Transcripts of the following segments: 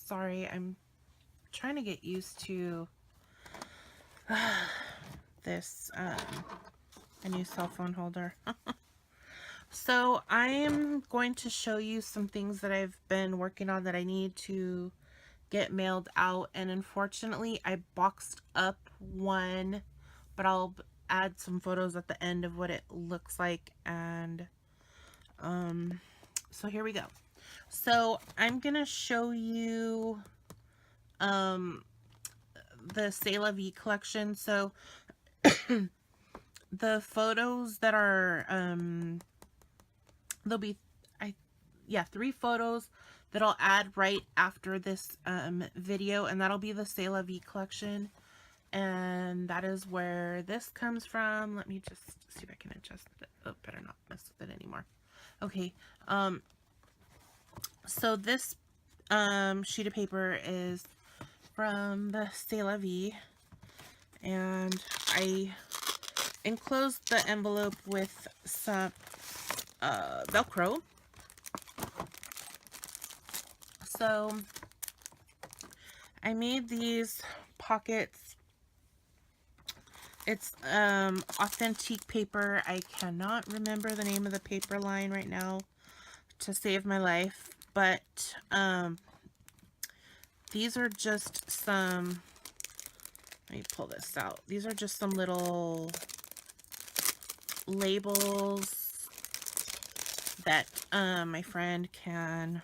Sorry, I'm trying to get used to this, a new cell phone holder. So I am going to show you some things that I've been working on that I need to get mailed out, and unfortunately I boxed up one, but I'll add some photos at the end of what it looks like. And so here we go. So I'm gonna show you the C'est La Vie collection. So the photos that are there'll be 3 photos that I'll add right after this video, and that'll be the C'est La Vie collection, and that is where this comes from. Let me just see if I can adjust it. Oh, better not mess with it anymore. Okay, so this sheet of paper is from the C'est La Vie, and I enclosed the envelope with some Velcro. So I made these pockets. It's authentic paper. I cannot remember the name of the paper line right now to save my life, but these are just some, let me pull this out. These are just some little labels that my friend can,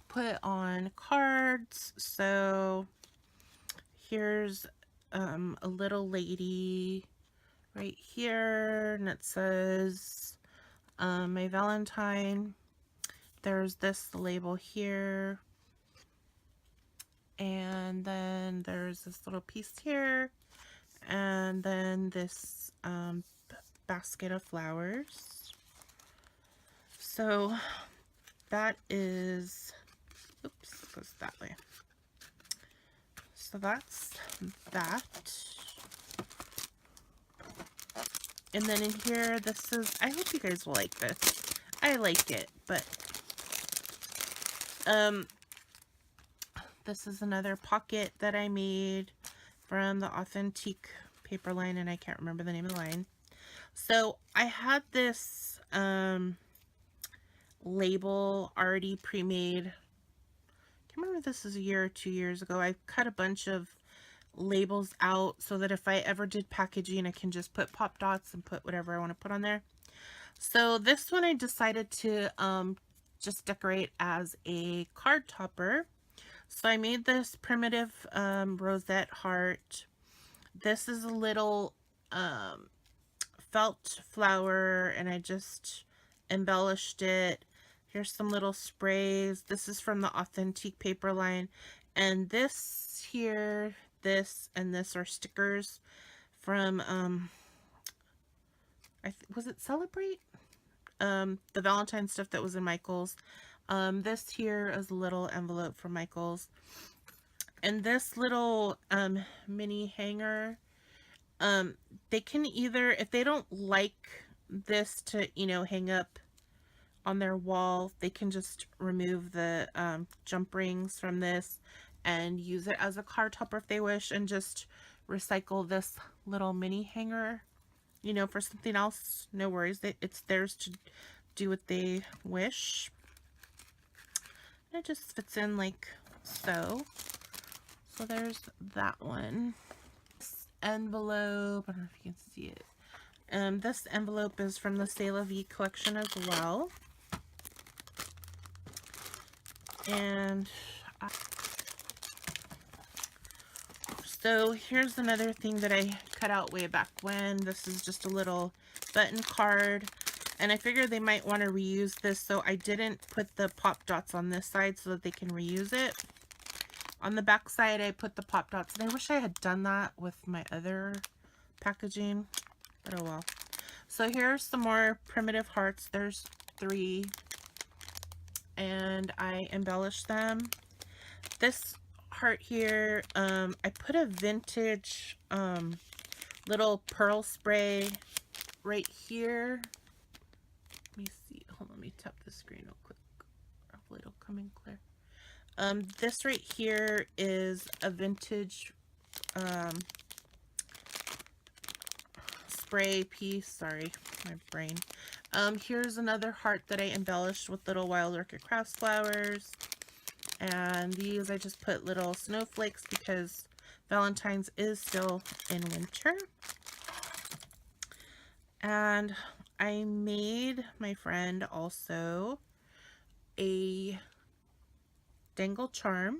put on cards. So here's a little lady right here, and it says my Valentine. There's this label here, and then there's this little piece here, and then this basket of flowers. So that is, oops, it goes that way. So that's that. And then in here, this is, I hope you guys will like this. I like it, but this is another pocket that I made from the authentic paper line, and I can't remember the name of the line. So I had this label already pre-made. I can't remember if this is a year or 2 years ago. I cut a bunch of labels out so that if I ever did packaging, I can just put pop dots and put whatever I want to put on there. So this one I decided to just decorate as a card topper. So I made this primitive rosette heart. This is a little felt flower, and I just embellished it. Here's some little sprays. This is from the authentic paper line, and this here, this and this are stickers from was it Celebrate? The Valentine stuff that was in Michael's. This here is a little envelope from Michael's, and this little mini hanger. They can either, if they don't like this to, you know, hang up on their wall, they can just remove the jump rings from this and use it as a card topper if they wish, and just recycle this little mini hanger, you know, for something else. No worries, it's theirs to do what they wish. And it just fits in like so. So there's that one. This envelope, I don't know if you can see it. This envelope is from the C'est La Vie collection as well. And so here's another thing that I cut out way back when. This is just a little button card, and I figured they might want to reuse this, so I didn't put the pop dots on this side so that they can reuse it. On the back side, I put the pop dots, and I wish I had done that with my other packaging, but oh well. So here's some more primitive hearts. There's 3, and I embellished them. This heart here, I put a vintage little pearl spray right here. Let me see, hold on, let me tap the screen real quick. Hopefully it'll come in clear. This right here is a vintage spray piece. Sorry, my brain. Here's another heart that I embellished with little wild orchid crafts flowers. And these I just put little snowflakes because Valentine's is still in winter. And I made my friend also a dangle charm.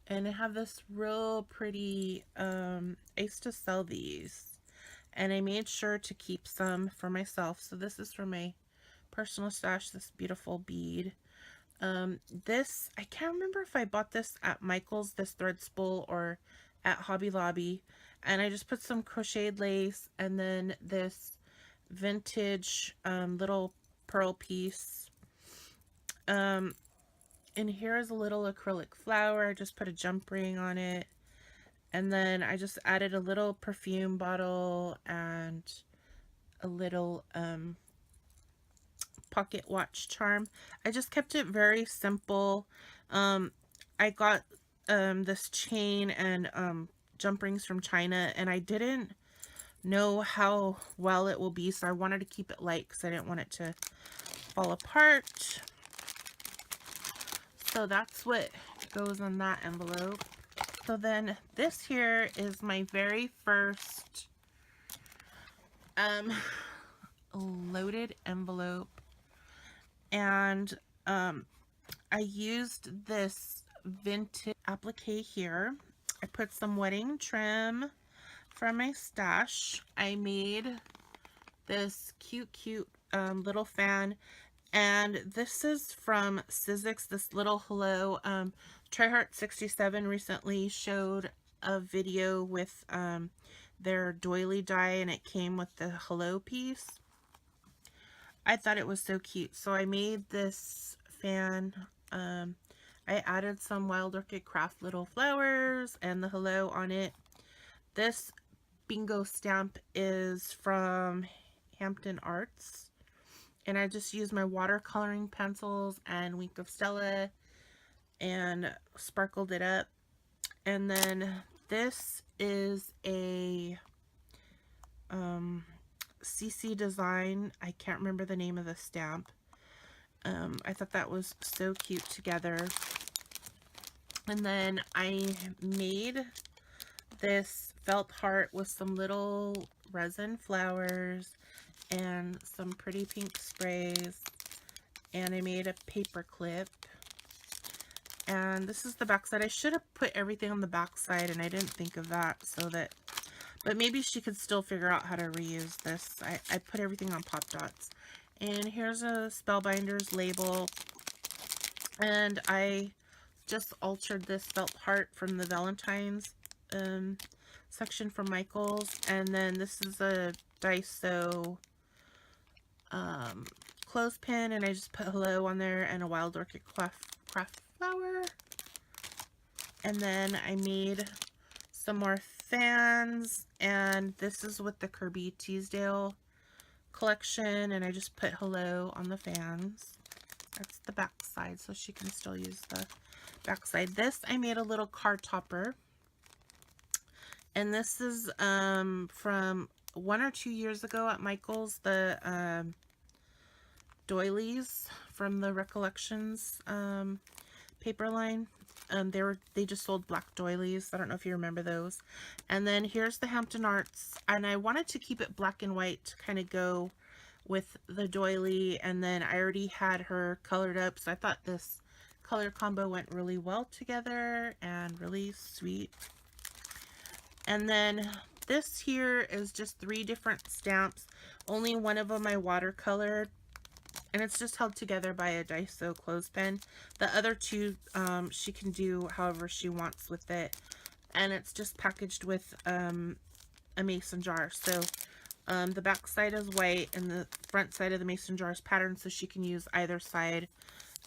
And I have this real pretty, I used to sell these. And I made sure to keep some for myself. So this is for my personal stash, this beautiful bead. This, I can't remember if I bought this at Michael's, this thread spool, or at Hobby Lobby. And I just put some crocheted lace and then this vintage little pearl piece. And here is a little acrylic flower. I just put a jump ring on it. And then I just added a little perfume bottle and a little pocket watch charm. I just kept it very simple. I got this chain and jump rings from China, and I didn't know how well it will be, so I wanted to keep it light because I didn't want it to fall apart. So that's what goes in that envelope. So then this here is my very first loaded envelope, and I used this vintage applique here. I put some wedding trim from my stash. I made this cute little fan, and this is from Sizzix, this little hello. TryHeart67 recently showed a video with their doily die, and it came with the hello piece. I thought it was so cute, so I made this fan. I added some wild orchid craft little flowers and the hello on it. This bingo stamp is from Hampton Arts, and I just used my watercoloring pencils and Wink of Stella and sparkled it up. And then this is a CC design. I can't remember the name of the stamp. I thought that was so cute together. And then I made this felt heart with some little resin flowers and some pretty pink sprays, and I made a paper clip. And this is the back side. I should have put everything on the back side, and I didn't think of that, so that, but maybe she could still figure out how to reuse this. I put everything on Pop Dots. And here's a Spellbinders label, and I just altered this felt heart from the Valentine's section from Michael's. And then this is a Daiso clothespin, and I just put hello on there and a wild orchid craft flower. And then I made some more fans, and this is with the Kirby Teasdale collection, and I just put hello on the fans. That's the back side, so she can still use the back side. This I made a little card topper, and this is from 1 or 2 years ago at Michael's, the doilies from the Recollections paper line. They just sold black doilies. I don't know if you remember those. And then here's the Hampton Arts, and I wanted to keep it black and white to kind of go with the doily, and then I already had her colored up, so I thought this color combo went really well together and really sweet. And then this here is just 3 different stamps. Only one of them I watercolored, and it's just held together by a Daiso clothespin. The other 2 she can do however she wants with it, and it's just packaged with a mason jar. So the back side is white and the front side of the mason jar is patterned, so she can use either side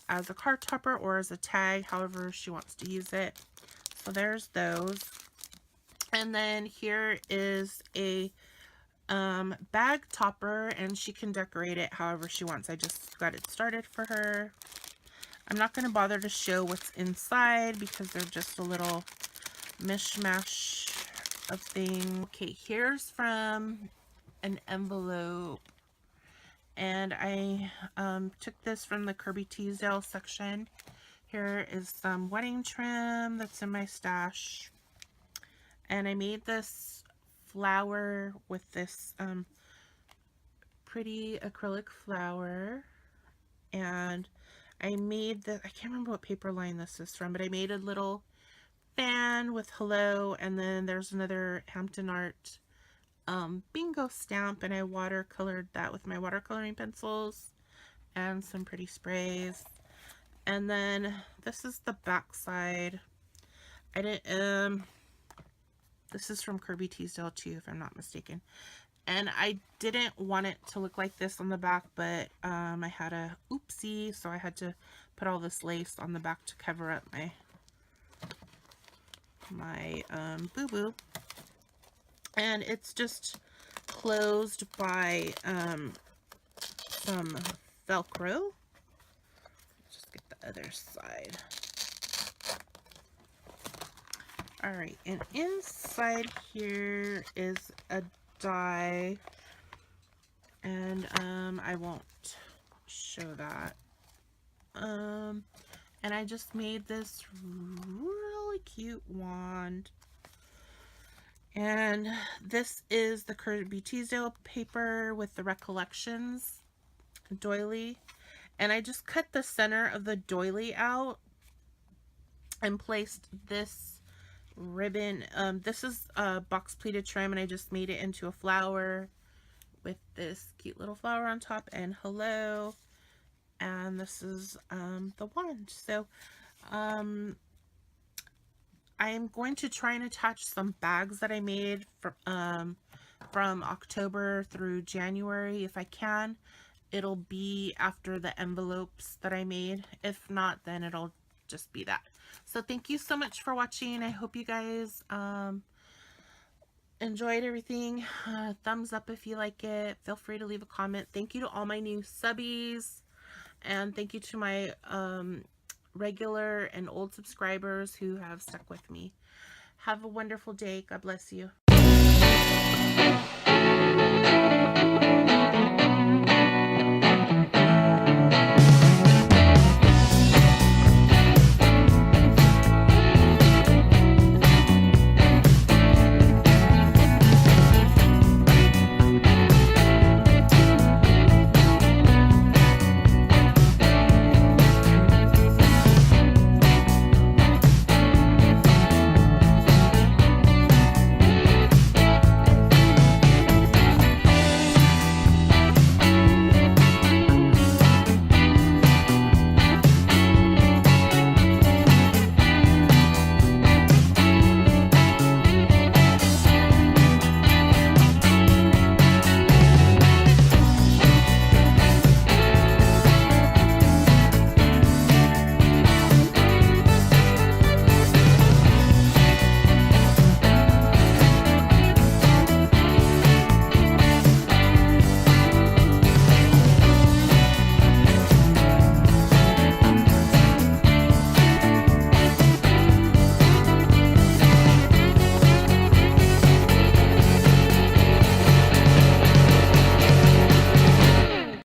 as a card topper or as a tag, however she wants to use it. So there's those. And then here is a bag topper, and she can decorate it however she wants. I just got it started for her. I'm not going to bother to show what's inside because they're just a little mishmash of things. Okay, here's from an envelope, and I took this from the Kirby Teasdale section. Here is some wedding trim that's in my stash, and I made this flower with this pretty acrylic flower, and I made the, I can't remember what paper line this is from, but I made a little fan with hello, and then there's another Hampton Art bingo stamp, and I watercolored that with my watercoloring pencils and some pretty sprays. And then this is the back side. I didn't this is from Kirby Teasdale too, if I'm not mistaken. And I didn't want it to look like this on the back, but I had a oopsie, so I had to put all this lace on the back to cover up my boo-boo. And it's just closed by some Velcro. Let's just get the other side. Alright, and inside here is a die, and I won't show that. And I just made this really cute wand, and this is the Kirby Teasdale paper with the Recollections doily, and I just cut the center of the doily out and placed this ribbon. This is a box pleated trim, and I just made it into a flower with this cute little flower on top and hello, and this is the wand. So I am going to try and attach some bags that I made from October through January. If I can, it'll be after the envelopes that I made. If not, then it'll just be that. So thank you so much for watching. I hope you guys enjoyed everything. Thumbs up if you like it. Feel free to leave a comment. Thank you to all my new subbies, and thank you to my regular and old subscribers who have stuck with me. Have a wonderful day. God bless you.